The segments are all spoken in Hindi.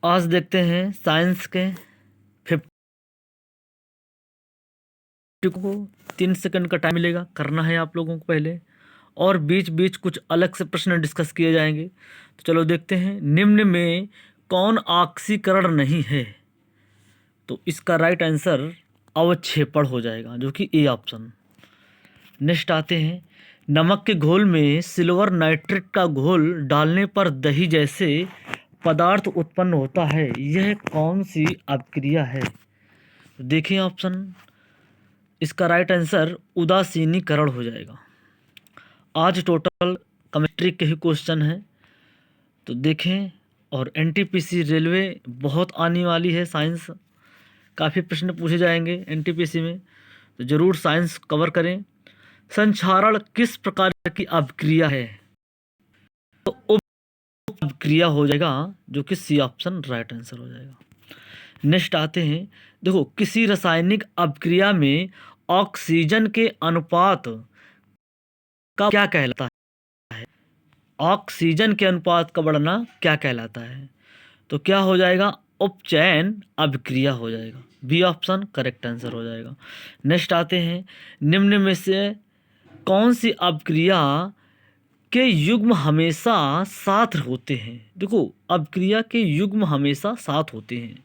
आज देखते हैं साइंस के 50 को 3 सेकंड का टाइम मिलेगा, करना है आप लोगों को पहले, और बीच बीच कुछ अलग से प्रश्न डिस्कस किए जाएंगे। तो चलो देखते हैं, निम्न में कौन ऑक्सीकरण नहीं है? तो इसका राइट आंसर अवक्षेपण हो जाएगा, जो कि ए ऑप्शन। नेक्स्ट आते हैं, नमक के घोल में सिल्वर नाइट्रेट का घोल डालने पर दही जैसे पदार्थ उत्पन्न होता है, यह कौन सी अपक्रिया है? तो देखिए ऑप्शन, इसका राइट आंसर उदासीनीकरण हो जाएगा। आज टोटल केमिस्ट्री के ही क्वेश्चन हैं, तो देखें। और एनटीपीसी रेलवे बहुत आने वाली है, साइंस काफ़ी प्रश्न पूछे जाएंगे एनटीपीसी में, तो ज़रूर साइंस कवर करें। संक्षारण किस प्रकार की अपक्रिया है? तो उप अपक्रिया हो जाएगा, जो कि सी ऑप्शन राइट आंसर हो जाएगा। नेक्स्ट आते हैं, देखो, किसी रासायनिक अपक्रिया में ऑक्सीजन के अनुपात का क्या कहलाता है? ऑक्सीजन के अनुपात का बढ़ना क्या कहलाता है? तो क्या हो जाएगा? उपचयन अभिक्रिया हो जाएगा। बी ऑप्शन करेक्ट आंसर हो जाएगा। नेक्स्ट आते हैं, निम्न में से कौन सी अभिक्रिया के युग्म हमेशा साथ होते हैं? देखो, अभिक्रिया के युग्म हमेशा साथ होते हैं,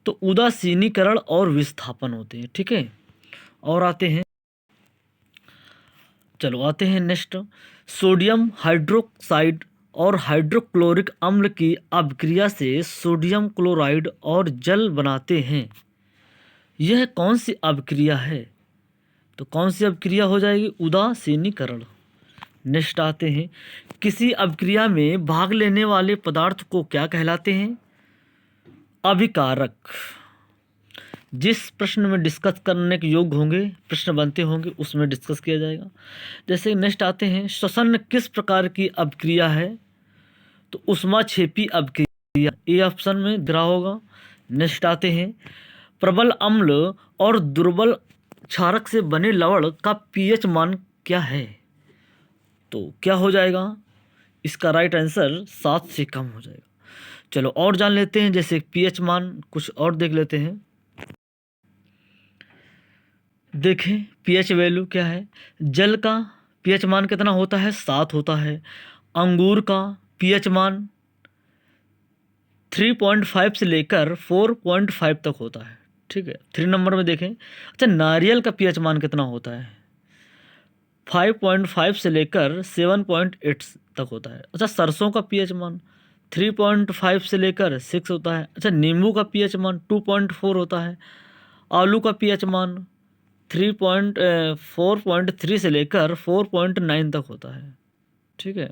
तो उदासीनीकरण और विस्थापन होते हैं, ठीक है। और आते हैं, चलो आते हैं नेक्स्ट, सोडियम हाइड्रोक्साइड और हाइड्रोक्लोरिक अम्ल की अभिक्रिया से सोडियम क्लोराइड और जल बनाते हैं, यह कौन सी अभिक्रिया है? तो कौन सी अभिक्रिया हो जाएगी? उदासीनीकरण। नेक्स्ट आते हैं, किसी अभिक्रिया में भाग लेने वाले पदार्थ को क्या कहलाते हैं? अभिकारक। जिस प्रश्न में डिस्कस करने के योग्य होंगे, प्रश्न बनते होंगे, उसमें डिस्कस किया जाएगा। जैसे नेक्स्ट आते हैं, श्वसन किस प्रकार की अभिक्रिया है? तो उष्माक्षेपी अभिक्रिया, ए ऑप्शन में दिख रहा होगा। नेक्स्ट आते हैं, प्रबल अम्ल और दुर्बल क्षारक से बने लवण का पीएच मान क्या है? तो क्या हो जाएगा? इसका राइट आंसर 7 से कम हो जाएगा। चलो और जान लेते हैं, जैसे पीएच मान कुछ और देख लेते हैं। देखें पीएच वैल्यू क्या है। जल का पीएच मान कितना होता है? 7 होता है। अंगूर का पीएच मान 3.5 से लेकर 4.5 तक होता है, ठीक है। 3 नंबर में देखें। अच्छा, नारियल का पीएच मान कितना होता है? 5.5 से लेकर 7.8 तक होता है। अच्छा, सरसों का पीएच मान 3.5 से लेकर 6 होता है। अच्छा, नींबू का पीएच मान 2.4 होता है। आलू का पीएच मान 4.3 से लेकर 4.9 तक होता है, ठीक है।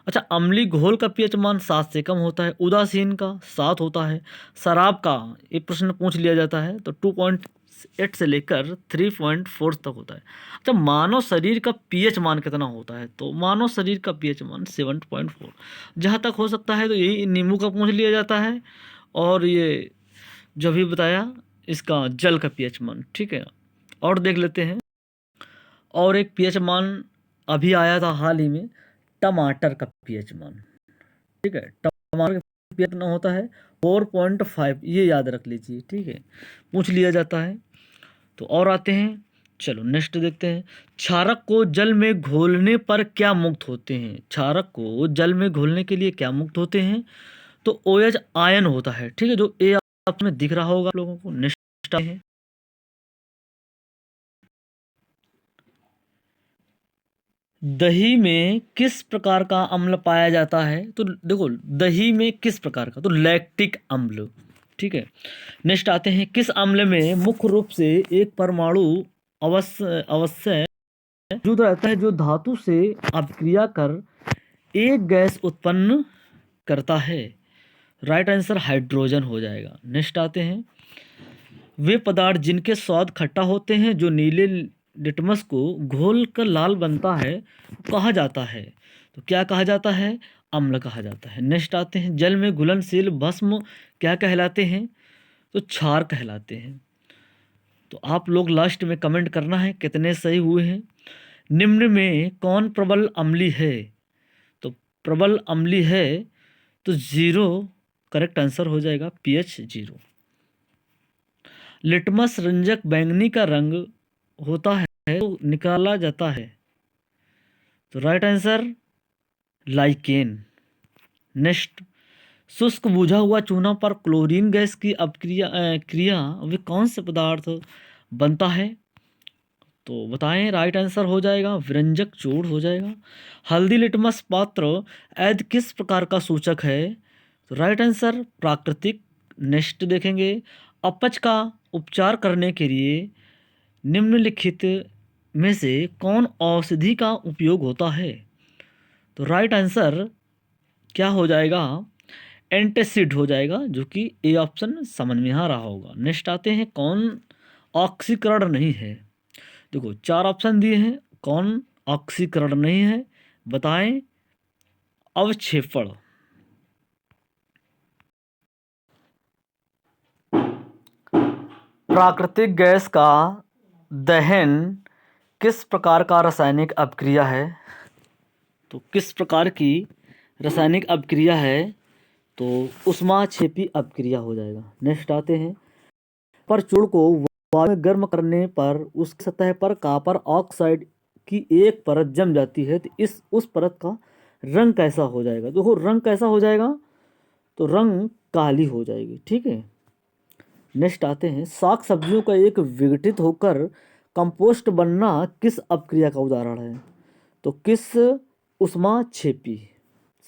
अच्छा, अम्लीय घोल का पीएच मान 7 से कम होता है। उदासीन का 7 होता है। शराब का ये प्रश्न पूछ लिया जाता है, तो 2.8 से लेकर 3.4 तक होता है। अच्छा, मानव शरीर का पीएच मान कितना होता है? तो मानव शरीर का पीएच मान 7.4। जहाँ तक हो सकता है तो यही नींबू का पूछ लिया जाता है, और ये जो भी बताया इसका जल का पीएच मान, ठीक है। और देख लेते हैं, और एक पीएच मान अभी आया था हाल ही में, टमाटर का पीएच मान, ठीक है। टमाटर का पीएच कितना होता है? 4.5, ये याद रख लीजिए, ठीक है, पूछ लिया जाता है। तो और आते हैं, चलो नेक्स्ट देखते हैं, क्षारक को जल में घोलने पर क्या मुक्त होते हैं? क्षारक को जल में घोलने के लिए क्या मुक्त होते हैं? तो OH आयन होता है, ठीक है, जो ए ऑप्शन में दिख रहा होगा आप लोगों को। नेक्स्ट आते हैं, दही में किस प्रकार का अम्ल पाया जाता है? तो देखो, दही में किस प्रकार का? तो लैक्टिक अम्ल, ठीक है। नेक्स्ट आते हैं, किस अम्ल में मुख्य रूप से एक परमाणु अवश्य अवश्य मौजूद रहता है, जो धातु से अभिक्रिया कर एक गैस उत्पन्न करता है? राइट आंसर हाइड्रोजन हो जाएगा। नेक्स्ट आते हैं, वे पदार्थ जिनके स्वाद खट्टा होते हैं, जो नीले लिटमस को घोल कर लाल बनता है, कहा जाता है? तो क्या कहा जाता है? अम्ल कहा जाता है। नेक्स्ट आते हैं, जल में घुलनशील भस्म क्या कहलाते हैं? तो क्षार कहलाते हैं। तो आप लोग लास्ट में कमेंट करना है कितने सही हुए हैं। निम्न में कौन प्रबल अम्ली है? तो प्रबल अम्ली है तो 0 करेक्ट आंसर हो जाएगा pH 0। लिटमस रंजक बैंगनी का रंग होता है तो निकाला जाता है, तो राइट आंसर लाइकेन। नेक्स्ट, शुष्क बुझा हुआ चूना पर क्लोरीन गैस की क्रिया वे कौन से पदार्थ बनता है, तो बताएं। राइट आंसर हो जाएगा विरंजक चूर्ण हो जाएगा। हल्दी लिटमस पात्र ऐद किस प्रकार का सूचक है, तो राइट आंसर प्राकृतिक। नेक्स्ट देखेंगे, अपच का उपचार करने के लिए निम्नलिखित में से कौन औषधि का उपयोग होता है, तो राइट आंसर क्या हो जाएगा, एंटासिड हो जाएगा, जो कि ए ऑप्शन समझ में आ रहा होगा। नेक्स्ट आते हैं, कौन ऑक्सीकरण नहीं है। देखो 4 ऑप्शन दिए हैं, कौन ऑक्सीकरण नहीं है, बताएं। अवक्षेपण, प्राकृतिक गैस का दहन किस प्रकार का रासायनिक अपक्रिया है, तो किस प्रकार की रासायनिक अपक्रिया है, तो ऊष्माक्षेपी अपक्रिया हो जाएगा। नेक्स्ट आते हैं, पर चूर्ण को वायु में गर्म करने पर उसकी सतह पर कॉपर ऑक्साइड की एक परत जम जाती है, तो उस परत का रंग कैसा हो जाएगा। देखो रंग कैसा हो जाएगा, तो रंग काली हो जाएगी, ठीक है। नेक्स्ट आते हैं, साग सब्जियों का एक विघटित होकर कंपोस्ट बनना किस अपक्रिया का उदाहरण है, तो किस ऊष्माक्षेपी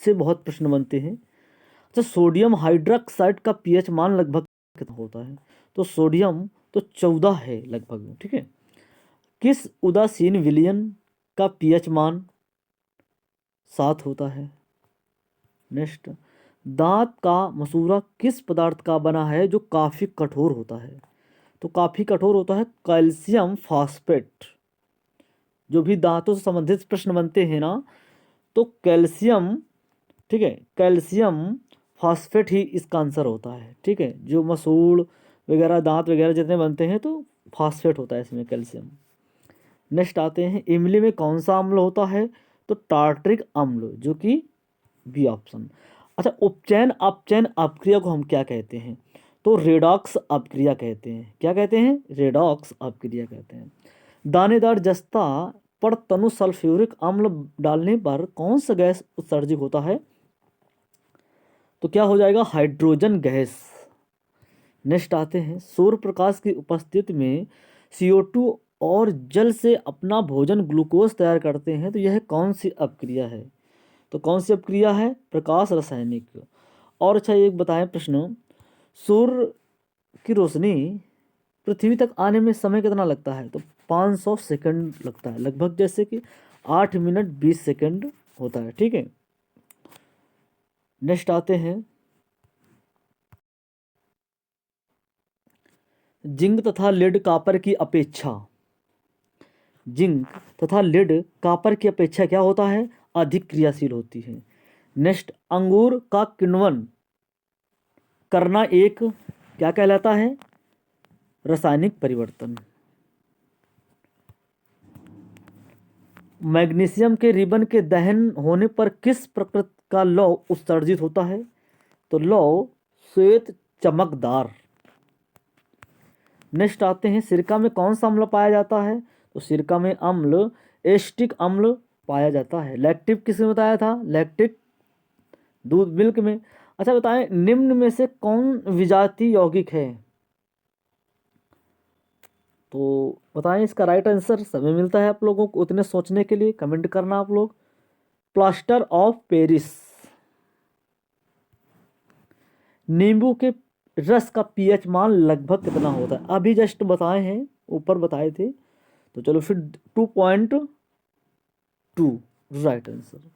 से बहुत प्रश्न बनते हैं। अच्छा, सोडियम हाइड्रोक्साइड का पीएच मान लगभग कितना होता है, तो सोडियम तो 14 है लगभग, ठीक है। किस उदासीन विलयन का पीएच मान 7 होता है। नेक्स्ट, दांत का मसूरा किस पदार्थ का बना है जो काफ़ी कठोर होता है, तो काफ़ी कठोर होता है कैल्शियम फॉस्फेट। जो भी दांतों से संबंधित प्रश्न बनते हैं ना, तो कैल्शियम, ठीक है, कैल्शियम फॉस्फेट ही इसका आंसर होता है, ठीक है। जो मसूड़ वगैरह दांत वगैरह जितने बनते हैं तो फॉस्फेट होता है इसमें, कैल्शियम। नेक्स्ट आते हैं, इमली में कौन सा अम्ल होता है, तो टार्ट्रिक अम्ल, जो कि बी ऑप्शन। अच्छा, उपचयन अपचयन अपक्रिया को हम क्या कहते हैं, तो रेडॉक्स अपक्रिया कहते हैं। क्या कहते हैं, रेडॉक्स अपक्रिया कहते हैं। दानेदार जस्ता पर तनु सल्फ्यूरिक अम्ल डालने पर कौन सा गैस उत्सर्जित होता है, तो क्या हो जाएगा, हाइड्रोजन गैस। नेक्स्ट आते हैं, सूर्य प्रकाश की उपस्थिति में CO2 और जल से अपना भोजन ग्लूकोज तैयार करते हैं, तो यह कौन सी अपक्रिया है, तो कौन सी अपक्रिया है, प्रकाश रासायनिक। और अच्छा एक बताएं प्रश्न, सूर्य की रोशनी पृथ्वी तक आने में समय कितना लगता है, तो 500 सेकंड लगता है लगभग, जैसे कि 8 मिनट 20 सेकंड होता है, ठीक है। नेक्स्ट आते हैं, जिंक तथा लेड कॉपर की अपेक्षा, जिंक तथा लेड कॉपर की अपेक्षा क्या होता है, अधिक क्रियाशील होती है। नेक्स्ट, अंगूर का किण्वन करना एक क्या कहलाता है, रासायनिक परिवर्तन। मैग्नीशियम के रिबन के दहन होने पर किस प्रकृति का लौह उत्सर्जित होता है, तो लौह श्वेत चमकदार। नेक्स्ट आते हैं, सिरका में कौन सा अम्ल पाया जाता है, तो सिरका में अम्ल एस्टिक अम्ल पाया जाता है। लैक्टिक किसने बताया था, लैक्टिक दूध मिल्क में। अच्छा बताएं, निम्न में से कौन विजातीय यौगिक है, तो बताएं इसका राइट आंसर। समय मिलता है आप लोगों को उतने सोचने के लिए, कमेंट करना आप लोग। प्लास्टर ऑफ पेरिस, नींबू के रस का पीएच मान लगभग कितना होता है, अभी जस्ट बताए हैं, ऊपर बताए थे, तो चलो फिर 2.2 राइट आंसर।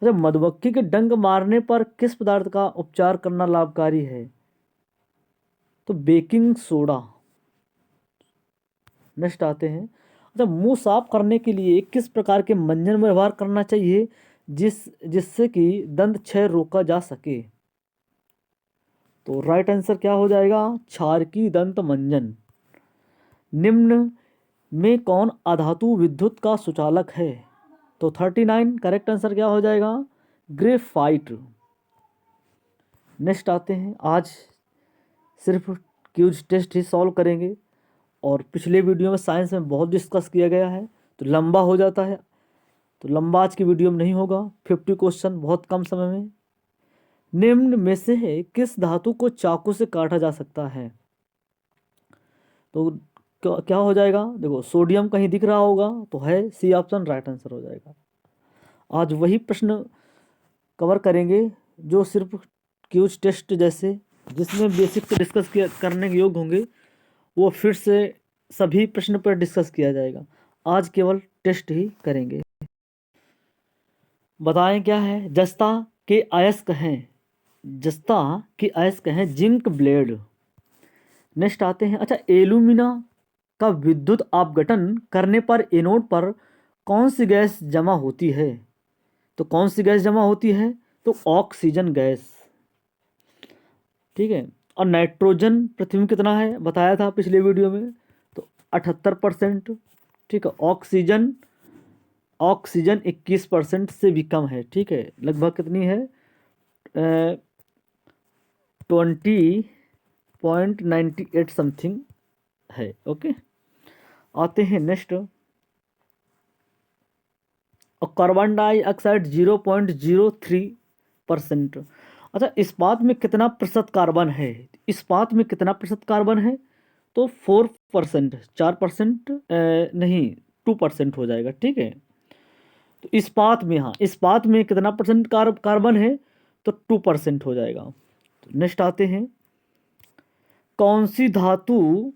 अच्छा, मधुमक्खी के डंक मारने पर किस पदार्थ का उपचार करना लाभकारी है, तो बेकिंग सोडा। नेक्स्ट आते हैं, अच्छा मुंह साफ करने के लिए किस प्रकार के मंजन में व्यवहार करना चाहिए जिससे कि दंत क्षय रोका जा सके, तो राइट आंसर क्या हो जाएगा, क्षारकी दंत मंजन। निम्न में कौन अधातु विद्युत का सुचालक है, तो 39 करेक्ट आंसर क्या हो जाएगा, ग्रेफाइट। नेक्स्ट आते हैं, आज सिर्फ क्यूज टेस्ट ही सॉल्व करेंगे, और पिछले वीडियो में साइंस में बहुत डिस्कस किया गया है तो लंबा हो जाता है, तो लंबा आज की वीडियो में नहीं होगा। 50 क्वेश्चन बहुत कम समय में। निम्न में से किस धातु को चाकू से काटा जा सकता है? तो क्या क्या हो जाएगा? देखो, सोडियम कहीं दिख रहा होगा तो है सी ऑप्शन राइट आंसर हो जाएगा। आज वही प्रश्न कवर करेंगे जो सिर्फ क्यूज टेस्ट जैसे, जिसमें बेसिक से डिस्कस किया करने के योग्य होंगे, वो फिर से सभी प्रश्न पर डिस्कस किया जाएगा। आज केवल टेस्ट ही करेंगे। बताएं क्या है? जस्ता के अयस्क हैं, जस्ता के अयस्क हैं जिंक ब्लेड। नेक्स्ट आते हैं, अच्छा, एल्यूमिना का विद्युत अपघटन करने पर एनोड पर कौन सी गैस जमा होती है? तो कौन सी गैस जमा होती है? तो ऑक्सीजन गैस। ठीक है। और नाइट्रोजन पृथ्वी में कितना है बताया था पिछले वीडियो में, तो 78%। ठीक है। ऑक्सीजन ऑक्सीजन 21% से भी कम है। ठीक है, लगभग कितनी है? 20.98 समथिंग है। ओके, आते हैं नेक्स्ट। और कार्बन डाइऑक्साइड 0.03%। अच्छा, इस्पात में कितना प्रतिशत कार्बन है? इस्पात में कितना प्रतिशत कार्बन है? तो 4%, 4% नहीं, 2% हो जाएगा। ठीक है, तो इस्पात में, हाँ, इस्पात में कितना परसेंट कार्बन है? तो 2% हो जाएगा। तो नेक्स्ट आते हैं, कौन सी धातु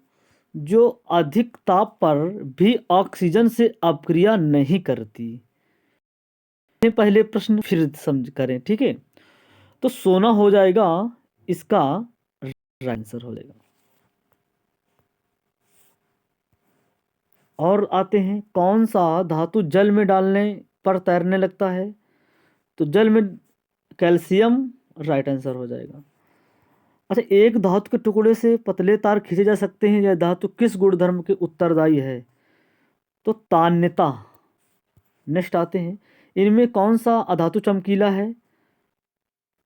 जो अधिक ताप पर भी ऑक्सीजन से अपक्रिया नहीं करती? पहले प्रश्न फिर समझ करें। ठीक है, तो सोना हो जाएगा इसका राइट आंसर हो जाएगा। और आते हैं, कौन सा धातु जल में डालने पर तैरने लगता है? तो जल में कैल्शियम राइट आंसर हो जाएगा। अच्छा, एक धातु के टुकड़े से पतले तार खींचे जा सकते हैं, यह धातु किस गुणधर्म के उत्तरदायी है? तो तान्यता। नेक्स्ट आते हैं, इनमें कौन सा अधातु चमकीला है?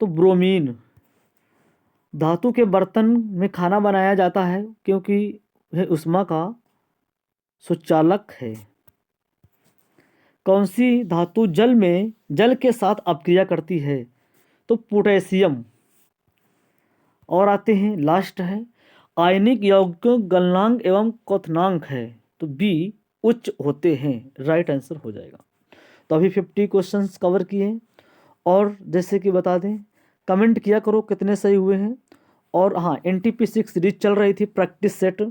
तो ब्रोमीन। धातु के बर्तन में खाना बनाया जाता है क्योंकि वह ऊष्मा का सुचालक है। कौन सी धातु जल के साथ अपक्रिया करती है? तो पोटेशियम। और आते हैं, लास्ट है, आयनिक यौगिकों गलनांक एवं क्वथनांक है तो बी उच्च होते हैं, राइट आंसर हो जाएगा। तो अभी 50 क्वेश्चंस कवर किए, और जैसे कि बता दें, कमेंट किया करो कितने सही हुए हैं। और हाँ, NTP6 सीरीज चल रही थी प्रैक्टिस सेट,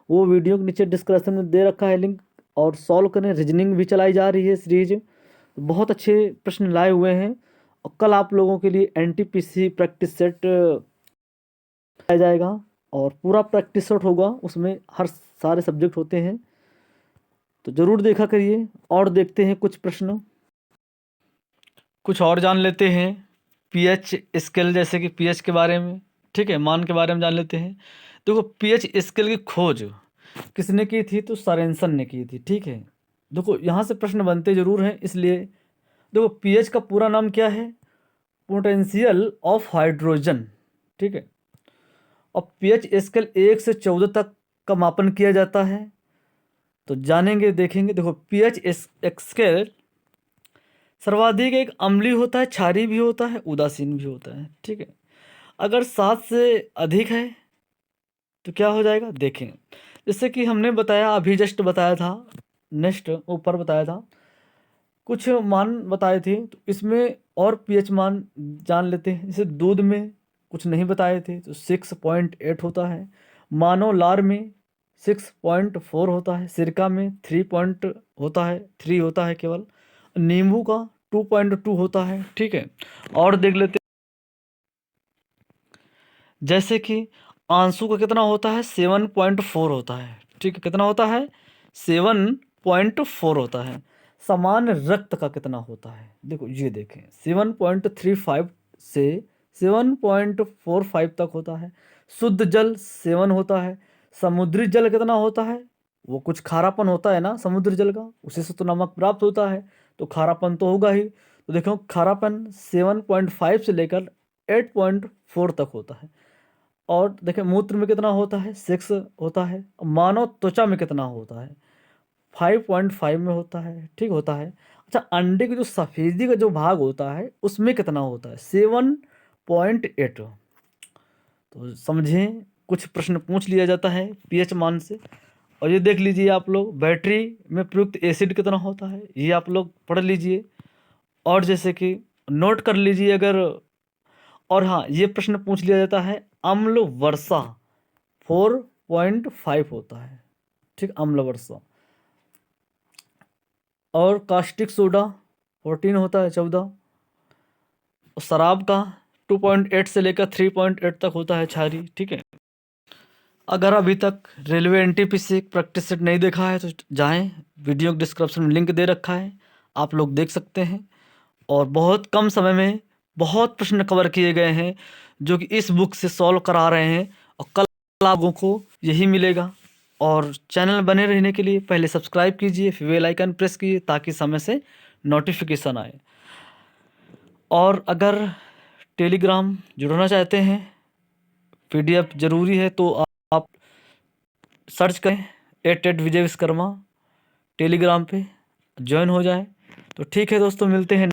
वो वीडियो के नीचे डिस्क्रिप्शन में दे रखा है लिंक, और सॉल्व करें। रीजनिंग भी चलाई जा रही है सीरीज, बहुत अच्छे प्रश्न लाए हुए हैं। और कल आप लोगों के लिए NTPC प्रैक्टिस सेट आ जाएगा, और पूरा प्रैक्टिस सेट होगा, उसमें हर सारे सब्जेक्ट होते हैं, तो ज़रूर देखा करिए। और देखते हैं कुछ प्रश्न, कुछ और जान लेते हैं पीएच स्केल, जैसे कि पीएच के बारे में। ठीक है, मान के बारे में जान लेते हैं। देखो, पीएच स्केल की खोज किसने की थी? तो सोरेनसन ने की थी। ठीक है, देखो यहाँ से प्रश्न बनते जरूर हैं, इसलिए देखो, पीएच का पूरा नाम क्या है? Potential of hydrogen. ठीक है, और पीएच स्केल 1 से 14 तक का मापन किया जाता है, तो जानेंगे देखेंगे। देखो, पीएच स्केल सर्वाधिक एक अम्लीय होता है, क्षारीय भी होता है, उदासीन भी होता है। ठीक है, अगर 7 से अधिक है तो क्या हो जाएगा? देखें, जैसे कि हमने बताया, अभी जस्ट बताया था, नेक्स्ट ऊपर बताया था, कुछ मान बताए थे, तो इसमें और पीएच मान जान लेते हैं। जैसे दूध में कुछ नहीं बताए थे तो 6.8 होता है, मानव लार में 6.4 होता है, सिरका में 3 होता है केवल, नींबू का 2.2 होता है। ठीक है, और देख लेते, जैसे कि आंसू का कितना होता है? 7.4 होता है। ठीक है, कितना होता है? 7.4 होता है। समान रक्त का कितना होता है? देखो ये देखें, 7.35 से 7.45 तक होता है। शुद्ध जल 7 होता है। समुद्री जल कितना होता है? वो कुछ खारापन होता है ना समुद्री जल का, उसी से तो नमक प्राप्त होता है, तो खारापन तो होगा ही। तो देखो, खारापन 7.5 से लेकर 8.4 तक होता है। और देखिए मूत्र में कितना होता है, 6 होता है। मानव त्वचा में कितना होता है, 5.5 में होता है, ठीक होता है। अच्छा, अंडे की जो सफेदी का जो भाग होता है उसमें कितना होता है, 7.8। तो समझें, कुछ प्रश्न पूछ लिया जाता है पीएच मान से। और ये देख लीजिए आप लोग, बैटरी में प्रयुक्त एसिड कितना होता है, ये आप लोग पढ़ लीजिए। और जैसे कि नोट कर लीजिए अगर। और हाँ, ये प्रश्न पूछ लिया जाता है, अम्ल वर्षा 4.5 होता है, ठीक, अम्ल वर्षा। और कास्टिक सोडा 14 होता है, 14। और शराब का 2.8 से लेकर 3.8 तक होता है, क्षारी, ठीक है। अगर अभी तक रेलवे एनटीपीसी प्रैक्टिस सेट नहीं देखा है तो जाएं, वीडियो के डिस्क्रिप्शन में लिंक दे रखा है, आप लोग देख सकते हैं। और बहुत कम समय में बहुत प्रश्न कवर किए गए हैं जो कि इस बुक से सॉल्व करा रहे हैं, और कल लोगों को यही मिलेगा। और चैनल बने रहने के लिए पहले सब्सक्राइब कीजिए, फिर बेल आइकन प्रेस कीजिए ताकि समय से नोटिफिकेशन आए। और अगर टेलीग्राम जुड़ना चाहते हैं, पीडीएफ ज़रूरी है, तो आप सर्च करें @विजय विश्वकर्मा, टेलीग्राम पे ज्वाइन हो जाए। तो ठीक है दोस्तों, मिलते हैं।